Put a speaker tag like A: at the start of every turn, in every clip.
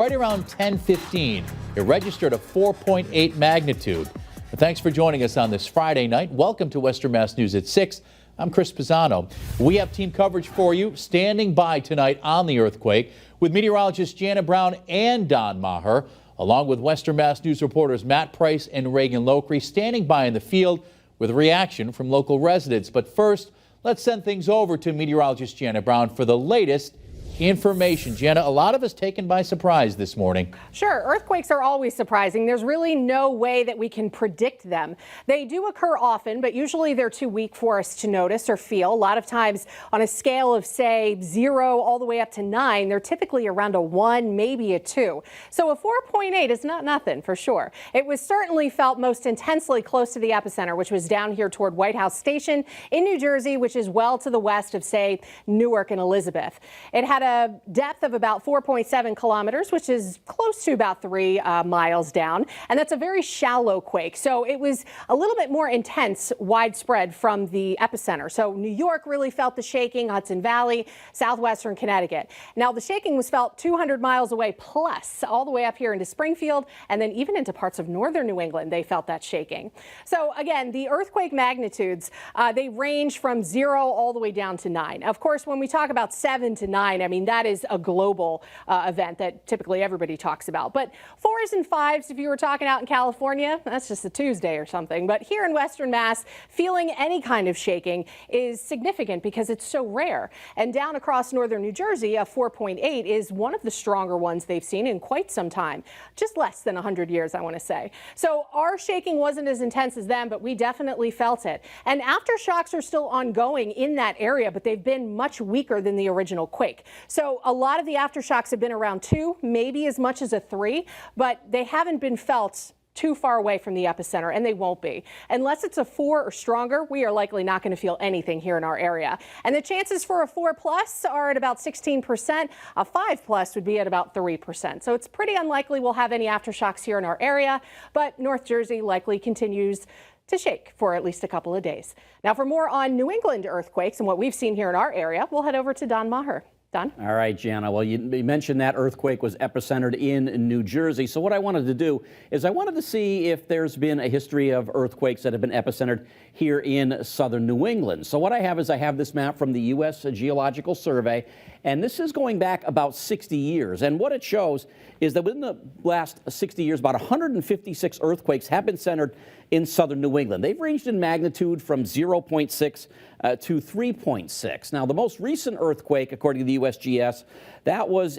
A: Right around 10:15, it registered a 4.8 magnitude. But thanks for joining us on this Friday night. Welcome to Western Mass News at 6. I'm Chris Pisano. We have team coverage for you standing by tonight on the earthquake with meteorologists Jana Brown and Don Maher, along with Western Mass News reporters Matt Price and Reagan Lockery standing by in the field with reaction from local residents. But first, let's send things over to meteorologist Jana Brown for the latest information. Jana, a lot of us taken by surprise this morning.
B: Sure, earthquakes are always surprising. There's really no way that we can predict them. They do occur often, but usually they're too weak for us to notice or feel. A lot of times on a scale of, say, 0 all the way up to 9, they're typically around a 1, maybe a 2. So a 4.8 is not nothing for sure. It was certainly felt most intensely close to the epicenter, which was down here toward White House Station in New Jersey, which is well to the west of, say, Newark and Elizabeth. It had a depth of about 4.7 kilometers, which is close to about 3 miles down. And that's a very shallow quake. So it was a little bit more intense, widespread from the epicenter. So New York really felt the shaking, Hudson Valley, southwestern Connecticut. Now the shaking was felt 200 miles away plus, all the way up here into Springfield, and then even into parts of northern New England, they felt that shaking. So again, the earthquake magnitudes, they range from 0 all the way down to 9. Of course, when we talk about 7 to 9, I mean, that is a global event that typically everybody talks about. But 4s and 5s, if you were talking out in California, that's just a Tuesday or something. But here in Western Mass, feeling any kind of shaking is significant because it's so rare. And down across northern New Jersey, a 4.8 is one of the stronger ones they've seen in quite some time. Just less than 100 years, I want to say. So our shaking wasn't as intense as them, but we definitely felt it. And aftershocks are still ongoing in that area, but they've been much weaker than the original quake. So a lot of the aftershocks have been around 2, maybe as much as a 3, but they haven't been felt too far away from the epicenter, and they won't be. Unless it's a 4 or stronger, we are likely not going to feel anything here in our area. And the chances for a 4 plus are at about 16%. A 5 plus would be at about 3%. So it's pretty unlikely we'll have any aftershocks here in our area, but North Jersey likely continues to shake for at least a couple of days. Now, for more on New England earthquakes and what we've seen here in our area, we'll head over to Don Maher. Don?
C: All right, Jana. Well, you mentioned that earthquake was epicentered in New Jersey. So what I wanted to do is I wanted to see if there's been a history of earthquakes that have been epicentered here in southern New England. So what I have is I have this map from the U.S. Geological Survey, and this is going back about 60 years. And what it shows is that within the last 60 years, about 156 earthquakes have been centered in southern New England. They've ranged in magnitude from 0.6 to 3.6. Now, the most recent earthquake, according to the USGS, that was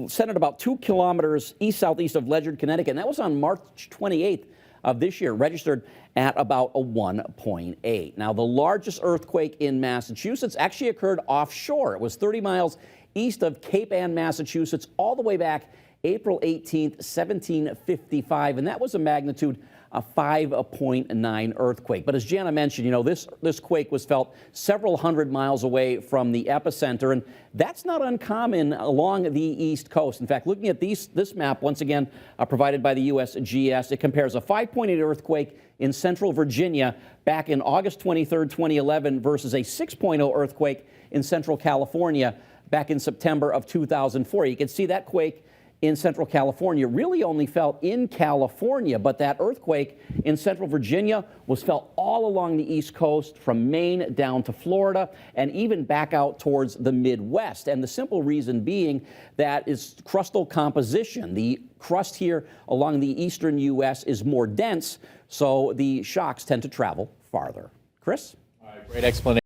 C: centered about 2 kilometers east-southeast of Ledyard, Connecticut, and that was on March 28th of this year, registered at about a 1.8. Now, the largest earthquake in Massachusetts actually occurred offshore. It was 30 miles east of Cape Ann, Massachusetts, all the way back April 18th, 1755, and that was a magnitude a 5.9 earthquake. But as Jana mentioned, you know, this quake was felt several hundred miles away from the epicenter, and that's not uncommon along the East Coast. In fact, looking at this map, once again, provided by the USGS, it compares a 5.8 earthquake in central Virginia back in August 23rd, 2011 versus a 6.0 earthquake in central California back in September of 2004. You can see that quake in central California really only felt in California, but that earthquake in central Virginia was felt all along the East Coast from Maine down to Florida and even back out towards the Midwest. And the simple reason being that is crustal composition. The crust here along the eastern U.S. is more dense, so the shocks tend to travel farther. Chris?
A: All right, great explanation.